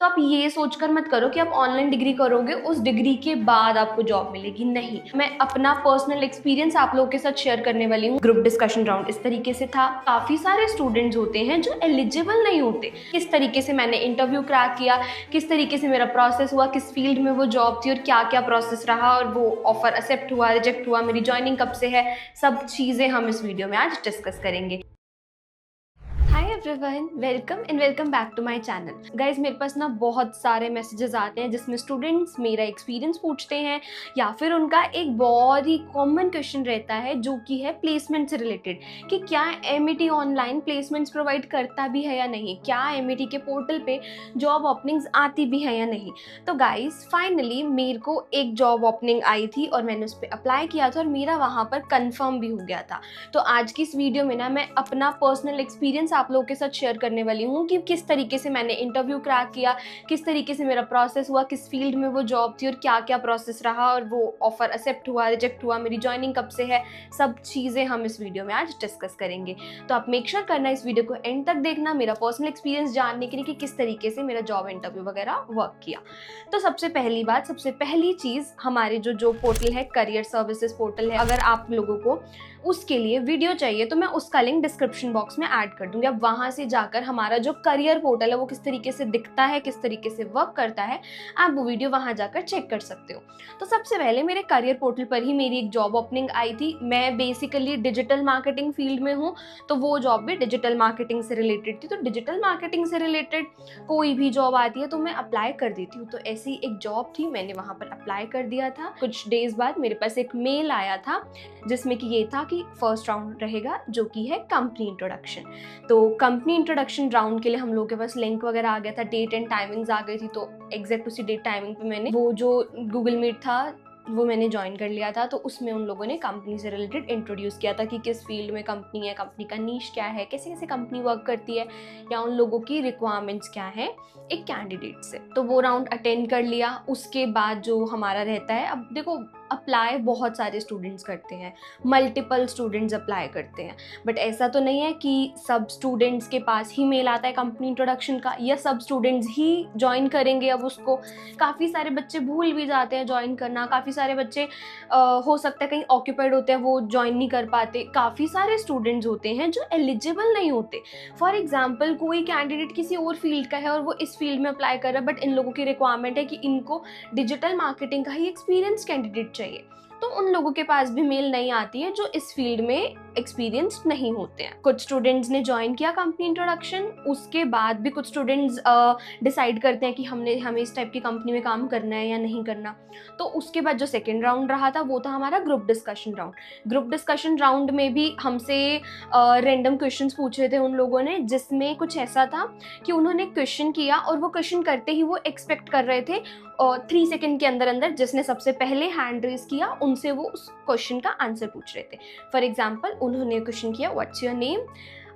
तो आप ये सोचकर मत करो कि आप ऑनलाइन डिग्री करोगे, उस डिग्री के बाद आपको जॉब मिलेगी। नहीं, मैं अपना पर्सनल एक्सपीरियंस आप लोगों के साथ शेयर करने वाली हूँ। ग्रुप डिस्कशन राउंड इस तरीके से था। काफी सारे स्टूडेंट्स होते हैं जो एलिजिबल नहीं होते। किस तरीके से मैंने इंटरव्यू क्रैक किया, किस तरीके से मेरा प्रोसेस हुआ, किस फील्ड में वो जॉब थी और क्या क्या प्रोसेस रहा, और वो ऑफर एक्सेप्ट हुआ, रिजेक्ट हुआ, मेरी ज्वाइनिंग कब से है, सब चीजें हम इस वीडियो में आज डिस्कस करेंगे। Hi everyone, welcome back to my channel. Guys, मेरे पास ना बहुत सारे मैसेजेस आते हैं जिसमें स्टूडेंट्स मेरा एक्सपीरियंस पूछते हैं या फिर उनका एक बहुत ही कॉमन क्वेश्चन रहता है जो कि है प्लेसमेंट से रिलेटेड, कि क्या एमईटी ऑनलाइन प्लेसमेंट्स प्रोवाइड करता भी है या नहीं, क्या एमईटी के पोर्टल पे जॉब ओपनिंग्स आती भी है या नहीं। तो गाइज, फाइनली मेरे को एक जॉब ओपनिंग आई थी और मैंने उस पर अप्लाई किया था और मेरा वहाँ पर कन्फर्म भी हो गया था। तो आज की इस वीडियो में ना मैं अपना पर्सनल एक्सपीरियंस आप लोगों के साथ शेयर करने वाली हूँ कि किस तरीके से मैंने इंटरव्यू क्रैक किया, किस तरीके से मेरा प्रोसेस हुआ, किस फील्ड में वो जॉब थी और क्या क्या प्रोसेस रहा, और वो ऑफर एक्सेप्ट हुआ, रिजेक्ट हुआ, मेरी ज्वाइनिंग कब से है, सब चीज़ें हम इस वीडियो में आज डिस्कस करेंगे। तो आप मेक श्योर करना इस वीडियो को एंड तक देखना, मेरा पर्सनल एक्सपीरियंस जानने के लिए कि किस तरीके से मेरा जॉब इंटरव्यू वगैरह वर्क किया। तो सबसे पहली चीज़, हमारे जो पोर्टल है, करियर सर्विसेज पोर्टल है, अगर आप लोगों को उसके लिए वीडियो चाहिए तो मैं उसका लिंक डिस्क्रिप्शन बॉक्स में ऐड कर दूंगी। अब वहां से जाकर हमारा जो करियर पोर्टल है वो किस तरीके से दिखता है, किस तरीके से वर्क करता है, आप वो वीडियो वहां जाकर चेक कर सकते हो। तो सबसे पहले मेरे करियर पोर्टल पर ही मेरी एक जॉब ओपनिंग आई थी। मैं बेसिकली डिजिटल मार्केटिंग फील्ड में हूँ, तो वो जॉब भी डिजिटल मार्केटिंग से रिलेटेड थी। तो डिजिटल मार्केटिंग से रिलेटेड कोई भी जॉब आती है तो मैं अप्लाई कर देती हूँ। तो ऐसी एक जॉब थी, मैंने वहां पर अप्लाई कर दिया था। कुछ डेज बाद मेरे पास एक मेल आया था जिसमें कि ये था कि फर्स्ट राउंड रहेगा जो कि है कंपनी इंट्रोडक्शन। तो कंपनी इंट्रोडक्शन राउंड के लिए हम लोगों के पास लिंक वगैरह आ गया था, डेट एंड टाइमिंग्स आ गई थी। तो एग्जैक्ट उसी डेट टाइमिंग पे मैंने वो जो गूगल मीट था वो मैंने ज्वाइन कर लिया था। तो उसमें उन लोगों ने कंपनी से रिलेटेड इंट्रोड्यूस किया था कि किस फील्ड में कंपनी है, कंपनी का नीश क्या है, कैसे कैसे कंपनी वर्क करती है, या उन लोगों की रिक्वायरमेंट्स क्या है एक कैंडिडेट से। तो वो राउंड अटेंड कर लिया। उसके बाद जो हमारा रहता है, अब देखो अप्लाई बहुत सारे स्टूडेंट्स करते हैं, मल्टीपल स्टूडेंट्स अप्लाई करते हैं, बट ऐसा तो नहीं है कि सब स्टूडेंट्स के पास ही मेल आता है कंपनी इंट्रोडक्शन का, या सब स्टूडेंट्स ही ज्वाइन करेंगे। अब उसको काफ़ी सारे बच्चे भूल भी जाते हैं ज्वाइन करना, काफ़ी सारे बच्चे हो सकता है कहीं ऑक्यूपाइड होते हैं, वो ज्वाइन नहीं कर पाते। काफ़ी सारे स्टूडेंट्स होते हैं जो एलिजिबल नहीं होते। फॉर एग्जाम्पल, कोई कैंडिडेट किसी और फील्ड का है और वो इस फील्ड में अप्लाई कर रहा है, बट इन लोगों की रिक्वायरमेंट है कि इनको डिजिटल मार्केटिंग का ही एक्सपीरियंस कैंडिडेट चाहिए। तो उन लोगों के पास भी मेल नहीं आती है जो इस फील्ड में एक्सपीरियंस नहीं होते हैं। कुछ स्टूडेंट्स ने ज्वाइन किया कंपनी इंट्रोडक्शन, उसके बाद भी कुछ स्टूडेंट्स डिसाइड करते हैं कि हमें इस टाइप की कंपनी में काम करना है या नहीं करना। तो उसके बाद जो सेकेंड राउंड रहा था वो था हमारा group discussion round. Group discussion round में भी हमसे रैंडम क्वेश्चंस पूछे थे उन लोगों ने, जिसमें कुछ ऐसा था कि उन्होंने क्वेश्चन किया और वो क्वेश्चन करते ही वो एक्सपेक्ट कर रहे थे 3 सेकेंड के अंदर अंदर जिसने सबसे पहले हैंड रेज किया उनसे वो उस क्वेश्चन का आंसर पूछ रहे थे। फॉर एग्जाम्पल, उन्होंने क्वेश्चन किया व्हाट्स योर नेम,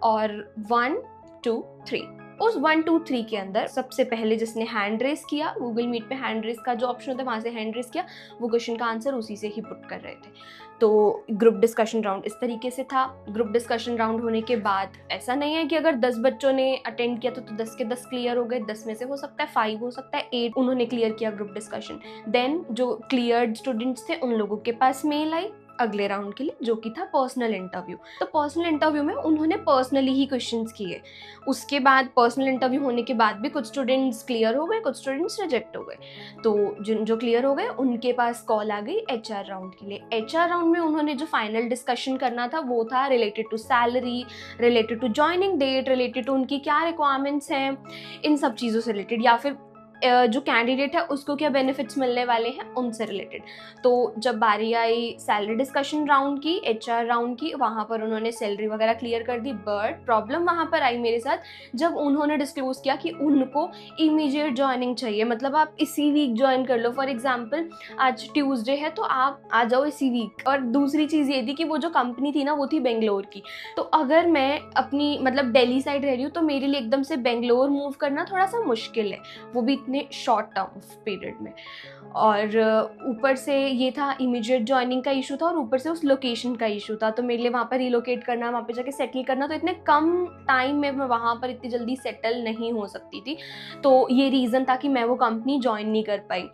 और 1 2 3, उस 1 2 3 के अंदर सबसे पहले जिसने हैंड रेस किया, गूगल मीट पे हैंड रेस का जो ऑप्शन होता है वहाँ से हैंड रेस किया, वो क्वेश्चन का आंसर उसी से ही पुट कर रहे थे। तो ग्रुप डिस्कशन राउंड इस तरीके से था। ग्रुप डिस्कशन राउंड होने के बाद ऐसा नहीं है कि अगर 10 बच्चों ने अटेंड किया तो 10 के 10 क्लियर हो गए। 10 में से हो सकता है 5, हो सकता है 8 उन्होंने क्लियर किया ग्रुप डिस्कशन। देन जो क्लियर्ड स्टूडेंट्स थे उन लोगों के पास मेल आई अगले राउंड के लिए, जो कि था पर्सनल इंटरव्यू। तो पर्सनल इंटरव्यू में उन्होंने पर्सनली ही क्वेश्चंस किए। उसके बाद पर्सनल इंटरव्यू होने के बाद भी कुछ स्टूडेंट्स क्लियर हो गए, कुछ स्टूडेंट्स रिजेक्ट हो गए। तो जो क्लियर हो गए उनके पास कॉल आ गई एचआर राउंड के लिए। एचआर राउंड में उन्होंने जो फाइनल डिस्कशन करना था वो था related to salary, related to joining date, related to उनकी क्या रिक्वायरमेंट्स हैं, इन सब चीज़ों से रिलेटेड, या फिर जो कैंडिडेट है उसको क्या बेनिफिट्स मिलने वाले हैं उनसे रिलेटेड। तो जब बारी आई सैलरी डिस्कशन राउंड की, एचआर राउंड की, वहाँ पर उन्होंने सैलरी वगैरह क्लियर कर दी। बट प्रॉब्लम वहाँ पर आई मेरे साथ जब उन्होंने डिस्क्लोज किया कि उनको इमीडिएट ज्वाइनिंग चाहिए, मतलब आप इसी वीक ज्वाइन कर लो। फॉर एग्जाम्पल, आज ट्यूसडे है तो आप आ जाओ इसी वीक। और दूसरी चीज़ ये थी कि वो जो कंपनी थी ना वो थी बेंगलोर की। तो अगर मैं अपनी मतलब दिल्ली साइड रह रही हूँ तो मेरे लिए एकदम से बेंगलोर मूव करना थोड़ा सा मुश्किल है, वो भी इतने शॉर्ट टर्म पीरियड में। और ऊपर से ये था, इमीडिएट जॉइनिंग का इशू था और ऊपर से उस लोकेशन का इशू था, तो मेरे लिए वहाँ पर रिलोकेट करना, वहाँ पे जाके सेटल करना, तो इतने कम टाइम में मैं वहाँ पर इतनी जल्दी सेटल नहीं हो सकती थी। तो ये रीज़न था कि मैं वो कंपनी जॉइन नहीं कर पाई।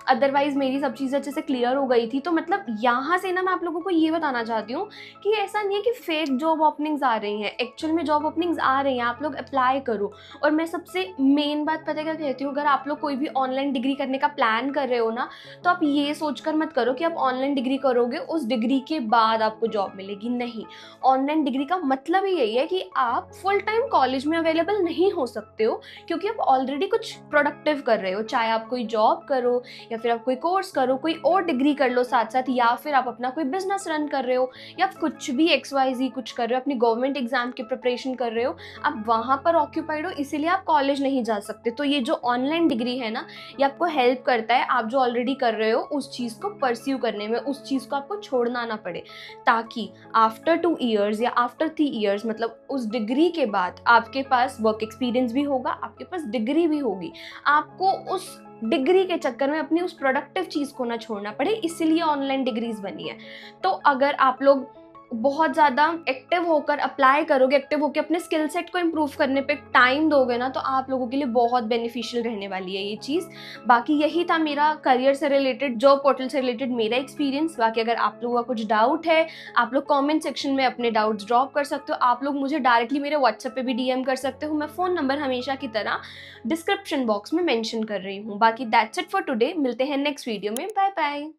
अदरवाइज़ मेरी सब चीज़ें अच्छे से क्लियर हो गई थी। तो मतलब यहाँ से ना मैं आप लोगों को ये बताना चाहती हूँ कि ऐसा नहीं है कि फेक जॉब ओपनिंग्स आ रही हैं, एक्चुअल में जॉब ओपनिंग्स आ रही हैं, आप लोग अप्लाई करो। और मैं सबसे मेन बात पता है क्या कहती हूँ, अगर आप लोग कोई भी ऑनलाइन डिग्री करने का प्लान कर रहे हो ना, तो आप ये सोचकर मत करो कि आप ऑनलाइन डिग्री करोगे, उस डिग्री के बाद आपको जॉब मिलेगी। नहीं, ऑनलाइन डिग्री का मतलब ही यही है कि आप फुल टाइम कॉलेज में अवेलेबल नहीं हो सकते हो, क्योंकि आप ऑलरेडी कुछ प्रोडक्टिव कर रहे हो, चाहे आप कोई जॉब करो या फिर आप कोई कोर्स करो, कोई और डिग्री कर लो साथ साथ, या फिर आप अपना कोई बिजनेस रन कर रहे हो, या कुछ भी XYZ कुछ कर रहे हो, अपनी गवर्नमेंट एग्जाम की प्रिपरेशन कर रहे हो, आप वहाँ पर ऑक्यूपाइड हो, इसीलिए आप कॉलेज नहीं जा सकते। तो ये जो ऑनलाइन डिग्री है ना, ये आपको हेल्प करता है आप जो ऑलरेडी कर रहे हो उस चीज़ को परस्यू करने में, उस चीज़ को आपको छोड़ना ना पड़े, ताकि आफ्टर 2 ईयर्स या आफ्टर 3 ईयर्स, मतलब उस डिग्री के बाद आपके पास वर्क एक्सपीरियंस भी होगा, आपके पास डिग्री भी होगी, आपको उस डिग्री के चक्कर में अपनी उस प्रोडक्टिव चीज़ को ना छोड़ना पड़े, इसीलिए ऑनलाइन डिग्रीज बनी है। तो अगर आप लोग बहुत ज़्यादा एक्टिव होकर अप्लाई करोगे, एक्टिव होकर अपने स्किल सेट को इम्प्रूव करने पे टाइम दोगे ना, तो आप लोगों के लिए बहुत बेनिफिशियल रहने वाली है ये चीज़। बाकी यही था मेरा करियर से रिलेटेड, जॉब पोर्टल से रिलेटेड मेरा एक्सपीरियंस। बाकी अगर आप लोगों का कुछ डाउट है, आप लोग कमेंट सेक्शन में अपने डाउट्स ड्रॉप कर सकते हो, आप लोग मुझे डायरेक्टली मेरे व्हाट्सएप पे भी DM कर सकते हो। मैं फ़ोन नंबर हमेशा की तरह डिस्क्रिप्शन बॉक्स में मेंशन कर रही हूँ। बाकी दैट्स इट फॉर टुडे, मिलते हैं नेक्स्ट वीडियो में, बाय बाय।